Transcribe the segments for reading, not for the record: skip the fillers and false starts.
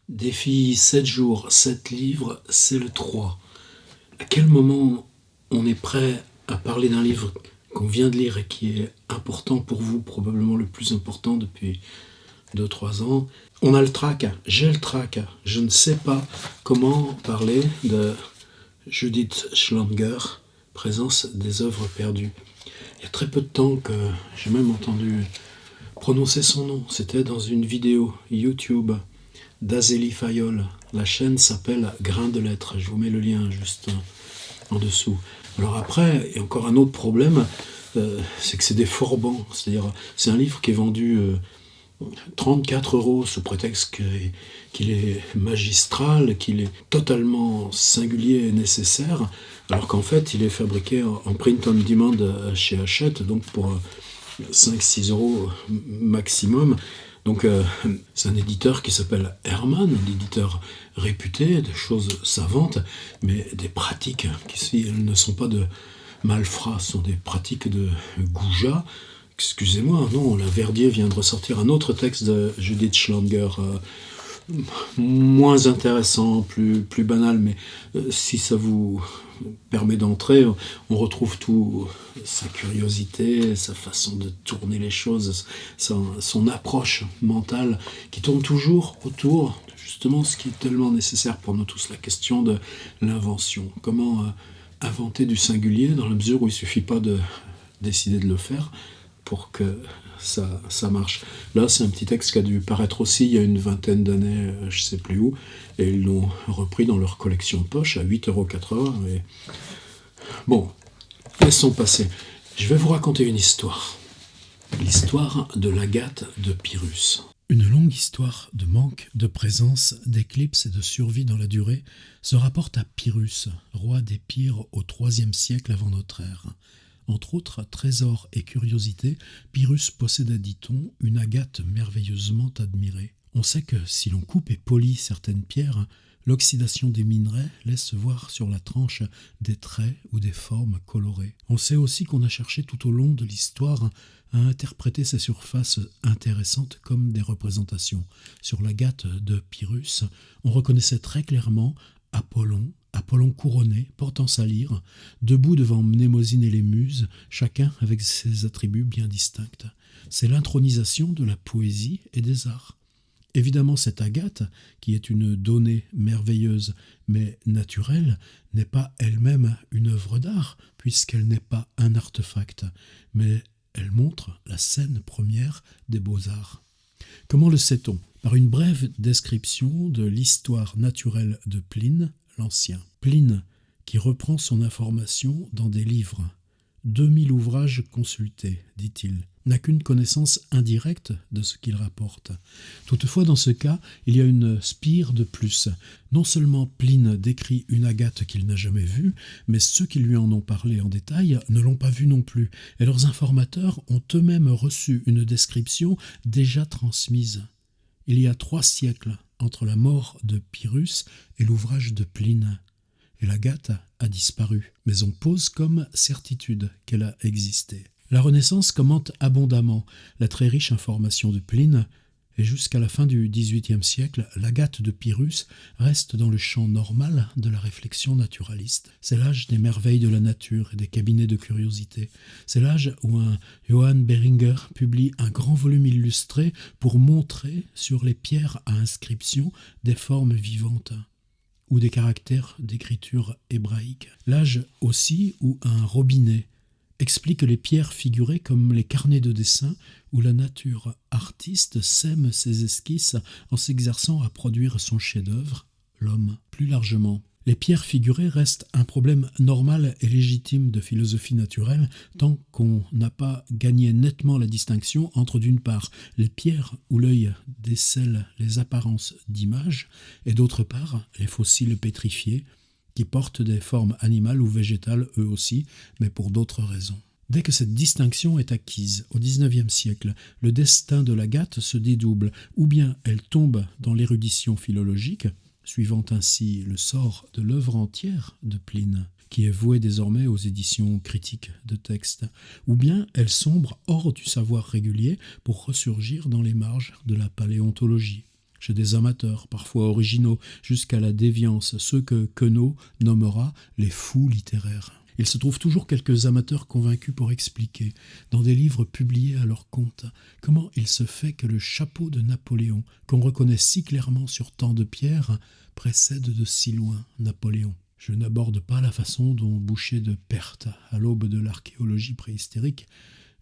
Défi 7 jours, 7 livres, c'est le 3. À quel moment on est prêt à parler d'un livre qu'on vient de lire et qui est important pour vous, probablement le plus important depuis 2 3 ans? On a le trac, j'ai le trac. Je ne sais pas comment parler de Judith Schlanger, Présence des œuvres perdues. Il y a très peu de temps que j'ai même entendu prononcer son nom. C'était dans une vidéo YouTube d'Azélie Fayol. La chaîne s'appelle Grain de lettres. Je vous mets le lien juste en dessous. Alors après, il y a encore un autre problème, c'est que c'est des forbans. C'est-à-dire, c'est un livre qui est vendu 34 € sous prétexte qu'il est magistral, qu'il est totalement singulier et nécessaire, alors qu'en fait, il est fabriqué en print on demand chez Hachette, donc pour 5 6 € maximum. Donc c'est un éditeur qui s'appelle Herman, un éditeur réputé, des choses savantes, mais des pratiques qui, si elles ne sont pas de malfrats, sont des pratiques de goujat. Excusez-moi, non, la Verdier vient de ressortir un autre texte de Judith Schlanger, moins intéressant, plus banal, mais si ça vous permet d'entrer, on retrouve tout sa curiosité, sa façon de tourner les choses, son approche mentale qui tourne toujours autour de justement ce qui est tellement nécessaire pour nous tous, la question de l'invention. Comment inventer du singulier dans la mesure où il ne suffit pas de décider de le faire pour que ça marche. Là, c'est un petit texte qui a dû paraître aussi il y a une vingtaine d'années, je ne sais plus où, et ils l'ont repris dans leur collection de poche à 8,80 €. Et... Bon, laissons passer. Je vais vous raconter une histoire. L'histoire de l'Agathe de Pyrrhus. Une longue histoire de manque, de présence, d'éclipse et de survie dans la durée se rapporte à Pyrrhus, roi d'Épire au IIIe siècle avant notre ère. Entre autres trésors et curiosités, Pyrrhus possédait, dit-on, une agate merveilleusement admirée. On sait que si l'on coupe et polit certaines pierres, l'oxydation des minerais laisse voir sur la tranche des traits ou des formes colorées. On sait aussi qu'on a cherché tout au long de l'histoire à interpréter ces surfaces intéressantes comme des représentations. Sur l'agate de Pyrrhus, on reconnaissait très clairement Apollon couronné, portant sa lyre, debout devant Mnémosyne et les Muses, chacun avec ses attributs bien distincts. C'est l'intronisation de la poésie et des arts. Évidemment, cette agate, qui est une donnée merveilleuse mais naturelle, n'est pas elle-même une œuvre d'art, puisqu'elle n'est pas un artefact, mais elle montre la scène première des beaux-arts. Comment le sait-on? Par une brève description de l'histoire naturelle de Pline l'Ancien. Pline, qui reprend son information dans des livres. 2000 ouvrages consultés, dit-il, n'a qu'une connaissance indirecte de ce qu'il rapporte. Toutefois, dans ce cas, il y a une spire de plus. Non seulement Pline décrit une agate qu'il n'a jamais vue, mais ceux qui lui en ont parlé en détail ne l'ont pas vue non plus, et leurs informateurs ont eux-mêmes reçu une description déjà transmise. Il y a 3 siècles entre la mort de Pyrrhus et l'ouvrage de Pline. Et l'agate a disparu, mais on pose comme certitude qu'elle a existé. La Renaissance commente abondamment la très riche information de Pline, et jusqu'à la fin du XVIIIe siècle, l'agate de Pyrrhus reste dans le champ normal de la réflexion naturaliste. C'est l'âge des merveilles de la nature et des cabinets de curiosité. C'est l'âge où un Johann Behringer publie un grand volume illustré pour montrer sur les pierres à inscription des formes vivantes ou des caractères d'écriture hébraïque. L'âge aussi où un Robinet explique les pierres figurées comme les carnets de dessin où la nature artiste sème ses esquisses en s'exerçant à produire son chef-d'œuvre, l'homme. Plus largement, les pierres figurées restent un problème normal et légitime de philosophie naturelle tant qu'on n'a pas gagné nettement la distinction entre d'une part les pierres où l'œil décèle les apparences d'images et d'autre part les fossiles pétrifiés qui portent des formes animales ou végétales eux aussi, mais pour d'autres raisons. Dès que cette distinction est acquise, au XIXe siècle, le destin de l'agate se dédouble, ou bien elle tombe dans l'érudition philologique, suivant ainsi le sort de l'œuvre entière de Pline, qui est vouée désormais aux éditions critiques de textes, ou bien elle sombre hors du savoir régulier pour ressurgir dans les marges de la paléontologie. chez des amateurs, parfois originaux, jusqu'à la déviance, ceux que Queneau nommera les fous littéraires. Il se trouve toujours quelques amateurs convaincus pour expliquer, dans des livres publiés à leur compte, comment il se fait que le chapeau de Napoléon, qu'on reconnaît si clairement sur tant de pierres, précède de si loin Napoléon. Je n'aborde pas la façon dont Boucher de Perthes, à l'aube de l'archéologie préhistorique,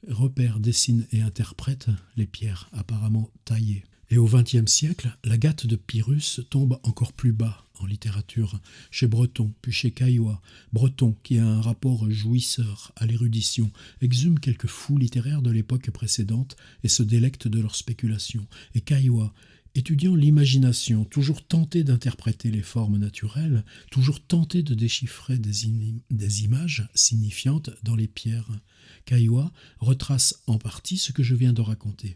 repère, dessine et interprète les pierres apparemment taillées. Et au XXe siècle, l'Agathe de Pyrrhus tombe encore plus bas en littérature, chez Breton, puis chez Caillois. Breton, qui a un rapport jouisseur à l'érudition, exhume quelques fous littéraires de l'époque précédente et se délecte de leurs spéculations. Et Caillois, étudiant l'imagination, toujours tenté d'interpréter les formes naturelles, toujours tenté de déchiffrer des images signifiantes dans les pierres. Caillois retrace en partie ce que je viens de raconter.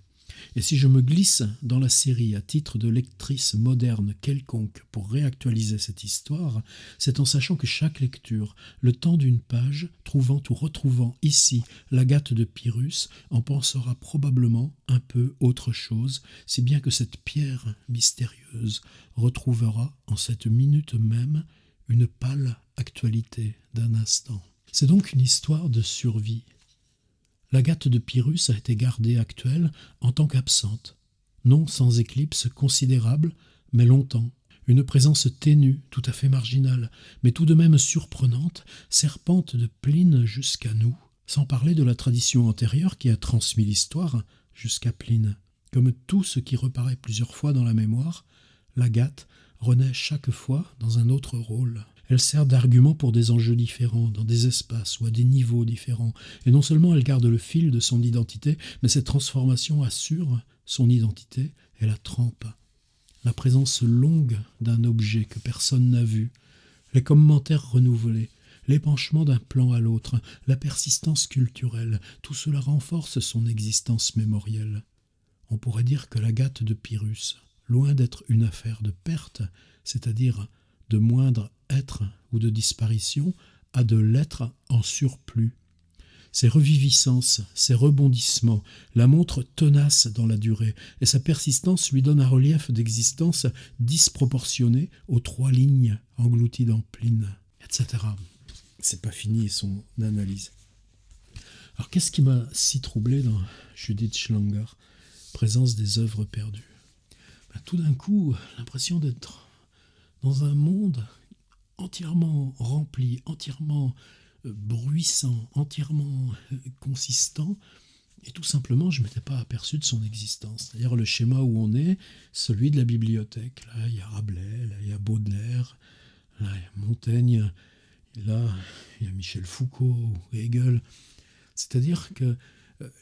Et si je me glisse dans la série à titre de lectrice moderne quelconque pour réactualiser cette histoire, c'est en sachant que chaque lecture, le temps d'une page, trouvant ou retrouvant ici l'Agathe de Pyrrhus, en pensera probablement un peu autre chose, si bien que cette pierre mystérieuse retrouvera en cette minute même une pâle actualité d'un instant. C'est donc une histoire de survie. L'Agathe de Pyrrhus a été gardée actuelle en tant qu'absente, non sans éclipse considérable, mais longtemps. Une présence ténue, tout à fait marginale, mais tout de même surprenante, serpente de Pline jusqu'à nous, sans parler de la tradition antérieure qui a transmis l'histoire jusqu'à Pline. Comme tout ce qui reparaît plusieurs fois dans la mémoire, l'Agathe renaît chaque fois dans un autre rôle. Elle sert d'argument pour des enjeux différents, dans des espaces ou à des niveaux différents. Et non seulement elle garde le fil de son identité, mais cette transformation assure son identité et la trempe. La présence longue d'un objet que personne n'a vu, les commentaires renouvelés, l'épanchement d'un plan à l'autre, la persistance culturelle, tout cela renforce son existence mémorielle. On pourrait dire que l'Agathe de Pyrrhus, loin d'être une affaire de perte, c'est-à-dire de moindre être ou de disparition, a de l'être en surplus. Ses reviviscences, ses rebondissements la montrent tenace dans la durée, et sa persistance lui donne un relief d'existence disproportionné aux 3 lignes englouties dans Pline, etc. C'est pas fini son analyse. Alors qu'est-ce qui m'a si troublé dans Judith Schlanger, Présence des œuvres perdues? Tout d'un coup, l'impression d'être dans un monde entièrement rempli, entièrement bruissant, entièrement consistant, et tout simplement, je ne m'étais pas aperçu de son existence. C'est-à-dire le schéma où on est, celui de la bibliothèque. Là, il y a Rabelais, là, il y a Baudelaire, là, il y a Montaigne, là, il y a Michel Foucault, Hegel. C'est-à-dire que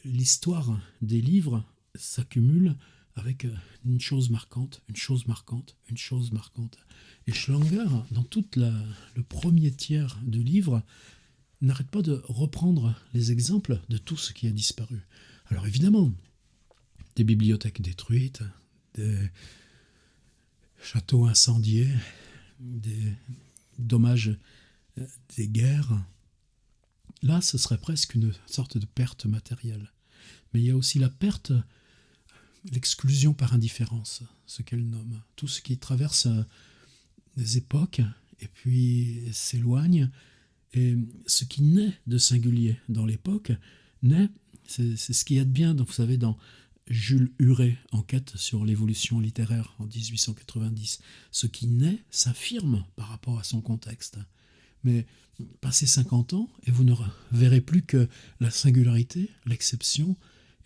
l'histoire des livres s'accumule avec une chose marquante, une chose marquante, une chose marquante. Et Schlanger, dans tout le premier tiers du livre, n'arrête pas de reprendre les exemples de tout ce qui a disparu. Alors évidemment, des bibliothèques détruites, des châteaux incendiés, des dommages des guerres. Là, ce serait presque une sorte de perte matérielle. Mais il y a aussi la perte, l'exclusion par indifférence, ce qu'elle nomme. Tout ce qui traverse des époques et puis s'éloigne. Et ce qui naît de singulier dans l'époque, c'est ce qu'il y a de bien, vous savez, dans Jules Huret, Enquête sur l'évolution littéraire en 1890. Ce qui naît s'affirme par rapport à son contexte. Mais passez 50 ans et vous ne verrez plus que la singularité, l'exception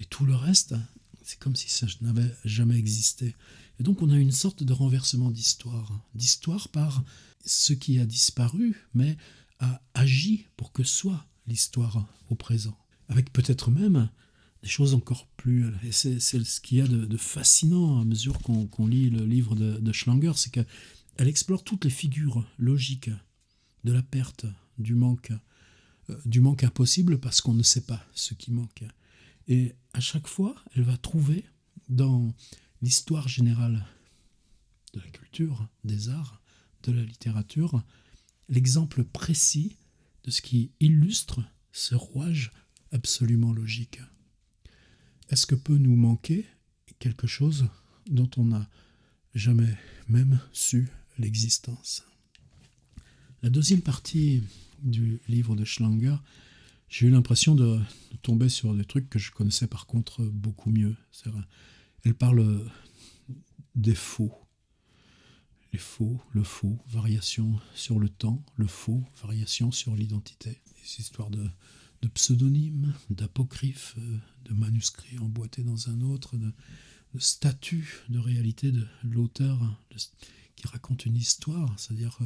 et tout le reste, c'est comme si ça n'avait jamais existé. Et donc on a une sorte de renversement d'histoire par ce qui a disparu, mais a agi pour que soit l'histoire au présent. Avec peut-être même des choses encore plus... Et c'est ce qu'il y a de fascinant à mesure qu'on lit le livre de Schlanger, c'est qu'elle explore toutes les figures logiques de la perte, du manque impossible parce qu'on ne sait pas ce qui manque. Et à chaque fois, elle va trouver dans l'histoire générale de la culture, des arts, de la littérature, l'exemple précis de ce qui illustre ce rouage absolument logique. Est-ce que peut nous manquer quelque chose dont on a jamais même su l'existence. La deuxième partie du livre de Schlanger, j'ai eu l'impression de tomber sur des trucs que je connaissais par contre beaucoup mieux. Elle parle des faux. Les faux, le faux, variation sur le temps, le faux, variation sur l'identité. Des histoires de pseudonymes, d'apocryphes, de manuscrits emboîtés dans un autre, de statuts de réalité de l'auteur qui raconte une histoire, c'est-à-dire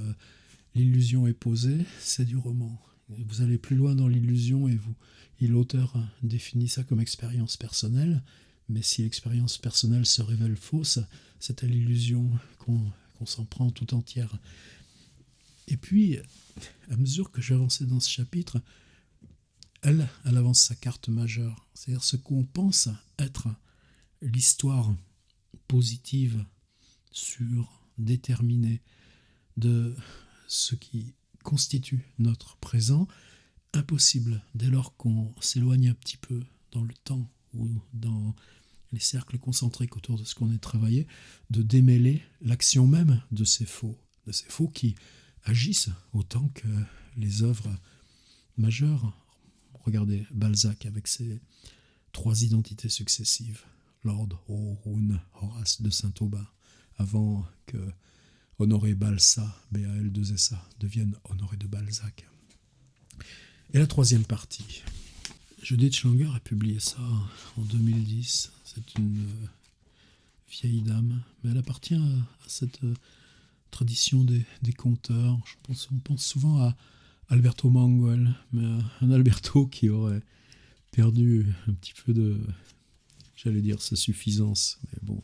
l'illusion est posée, c'est du roman. Vous allez plus loin dans l'illusion et l'auteur définit ça comme expérience personnelle, mais si l'expérience personnelle se révèle fausse, c'est à l'illusion qu'on s'en prend tout entière. Et puis, à mesure que j'avançais dans ce chapitre, elle avance sa carte majeure, c'est-à-dire ce qu'on pense être l'histoire positive, sûre, déterminée de ce qui constitue notre présent, impossible dès lors qu'on s'éloigne un petit peu dans le temps ou dans les cercles concentriques autour de ce qu'on est travaillé, de démêler l'action même de ces faux qui agissent autant que les œuvres majeures. Regardez Balzac avec ses 3 identités successives, Lord Haroun, Horace de Saint-Aubin, avant que Honoré Balsa, BAL2SA, devienne Honoré de Balzac. Et la troisième partie. Judith Schlanger a publié ça en 2010. C'est une vieille dame, mais elle appartient à cette tradition des conteurs. On pense souvent à Alberto Manguel, mais un Alberto qui aurait perdu un petit peu de, j'allais dire, sa suffisance. Mais bon,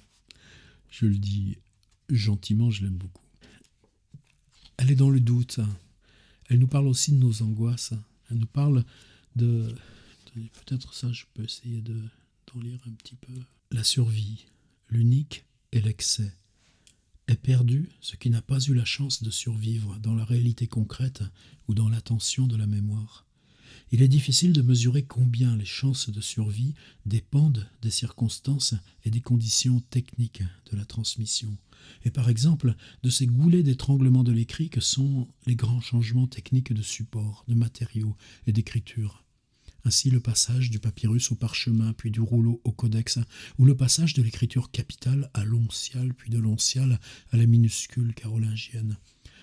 je le dis gentiment, je l'aime beaucoup. Elle est dans le doute. Elle nous parle aussi de nos angoisses. Elle nous parle de peut-être ça, je peux essayer d'en lire un petit peu. La survie, l'unique et l'excès. Est perdu ce qui n'a pas eu la chance de survivre dans la réalité concrète ou dans l'attention de la mémoire. Il est difficile de mesurer combien les chances de survie dépendent des circonstances et des conditions techniques de la transmission. Et par exemple, de ces goulets d'étranglement de l'écrit que sont les grands changements techniques de support, de matériaux et d'écriture. Ainsi le passage du papyrus au parchemin, puis du rouleau au codex, ou le passage de l'écriture capitale à l'onciale, puis de l'onciale à la minuscule carolingienne.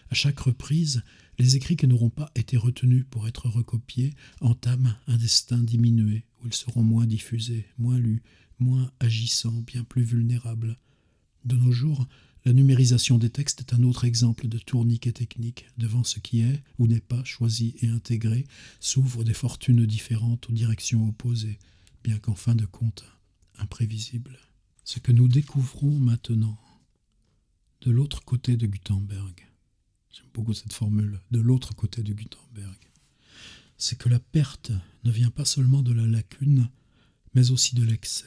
À chaque reprise, les écrits qui n'auront pas été retenus pour être recopiés entament un destin diminué, où ils seront moins diffusés, moins lus, moins agissants, bien plus vulnérables. De nos jours, la numérisation des textes est un autre exemple de tourniquet technique. Devant ce qui est ou n'est pas choisi et intégré, s'ouvrent des fortunes différentes aux directions opposées, bien qu'en fin de compte, imprévisibles. Ce que nous découvrons maintenant, de l'autre côté de Gutenberg, j'aime beaucoup cette formule, de l'autre côté de Gutenberg, c'est que la perte ne vient pas seulement de la lacune, mais aussi de l'excès.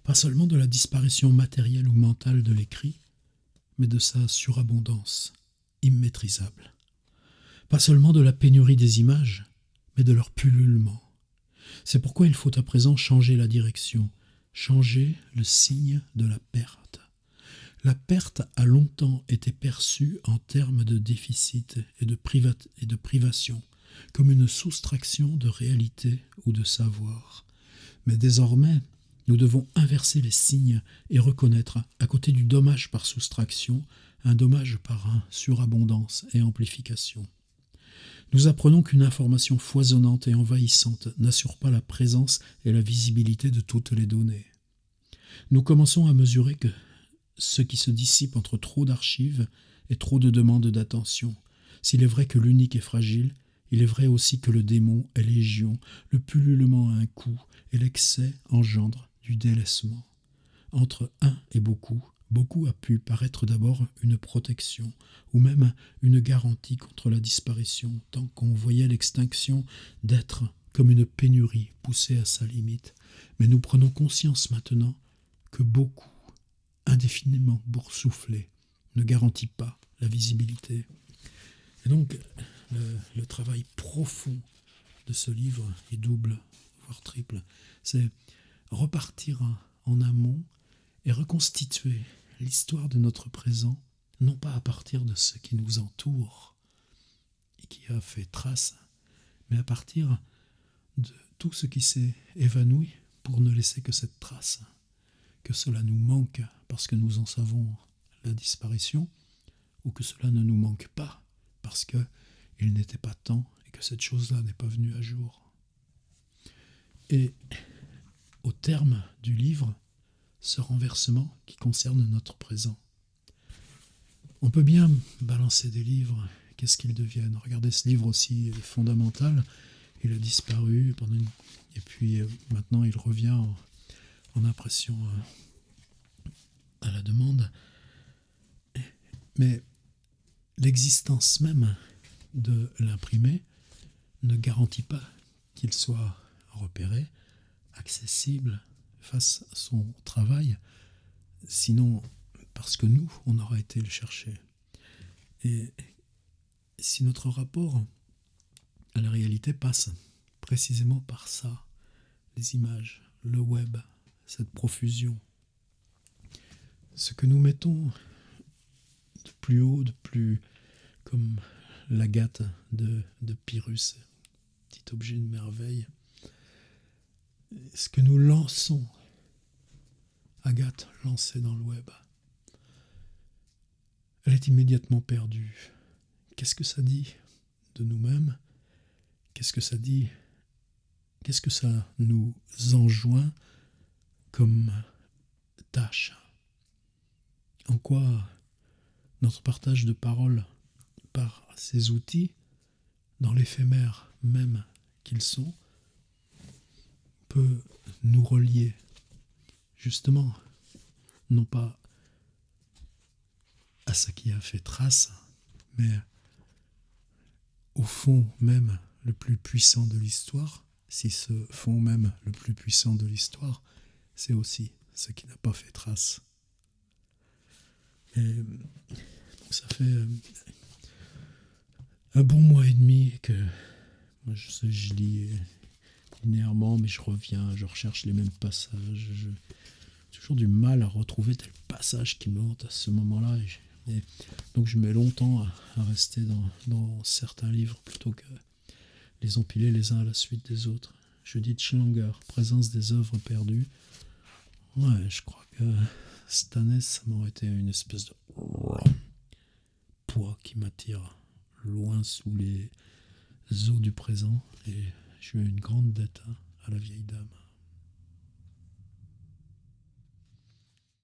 Pas seulement de la disparition matérielle ou mentale de l'écrit, mais de sa surabondance, immaîtrisable. Pas seulement de la pénurie des images, mais de leur pullulement. C'est pourquoi il faut à présent changer la direction, changer le signe de la perte. La perte a longtemps été perçue en termes de déficit et de privation, comme une soustraction de réalité ou de savoir. Mais désormais, nous devons inverser les signes et reconnaître, à côté du dommage par soustraction, un dommage par surabondance et amplification. Nous apprenons qu'une information foisonnante et envahissante n'assure pas la présence et la visibilité de toutes les données. Nous commençons à mesurer que ce qui se dissipe entre trop d'archives et trop de demandes d'attention. S'il est vrai que l'unique est fragile, il est vrai aussi que le démon est légion, le pullulement a un coût et l'excès engendre du délaissement. Entre un et beaucoup, beaucoup a pu paraître d'abord une protection, ou même une garantie contre la disparition, tant qu'on voyait l'extinction d'être comme une pénurie poussée à sa limite. Mais nous prenons conscience maintenant que beaucoup, indéfiniment boursouflé, ne garantit pas la visibilité. Et donc, le travail profond de ce livre est double, voire triple. C'est repartir en amont et reconstituer l'histoire de notre présent, non pas à partir de ce qui nous entoure et qui a fait trace, mais à partir de tout ce qui s'est évanoui pour ne laisser que cette trace, que cela nous manque parce que nous en savons la disparition, ou que cela ne nous manque pas parce qu'il n'était pas temps et que cette chose-là n'est pas venue à jour. Et au terme du livre, ce renversement qui concerne notre présent. On peut bien balancer des livres, qu'est-ce qu'ils deviennent? Regardez ce livre aussi fondamental, il a disparu et puis maintenant il revient en impression à la demande. Mais l'existence même de l'imprimé ne garantit pas qu'il soit repéré, accessible, fasse son travail, sinon parce que nous, on aura été le chercher. Et si notre rapport à la réalité passe précisément par ça, les images, le web, cette profusion, ce que nous mettons de plus haut, de plus comme l'agate de Pyrrhus, petit objet de merveille, ce que nous lançons, Agathe lancée dans le web, elle est immédiatement perdue. Qu'est-ce que ça dit de nous-mêmes? Qu'est-ce que ça dit? Qu'est-ce que ça nous enjoint comme tâche? En quoi notre partage de parole par ces outils, dans l'éphémère même qu'ils sont, peut nous relier, justement, non pas à ce qui a fait trace, mais au fond même le plus puissant de l'histoire, si ce fond même le plus puissant de l'histoire, c'est aussi ce qui n'a pas fait trace. Et ça fait un bon mois et demi que moi, je lis linéairement, mais je reviens, je recherche les mêmes passages. J'ai toujours du mal à retrouver tel passage qui me hante à ce moment-là. Et donc je mets longtemps à rester dans certains livres plutôt que les empiler les uns à la suite des autres. Judith Schlanger, Présence des œuvres perdues. Ouais, je crois que cette année, ça m'aurait été une espèce de poids qui m'attire loin sous les eaux du présent. Et j'ai eu une grande dette à la vieille dame.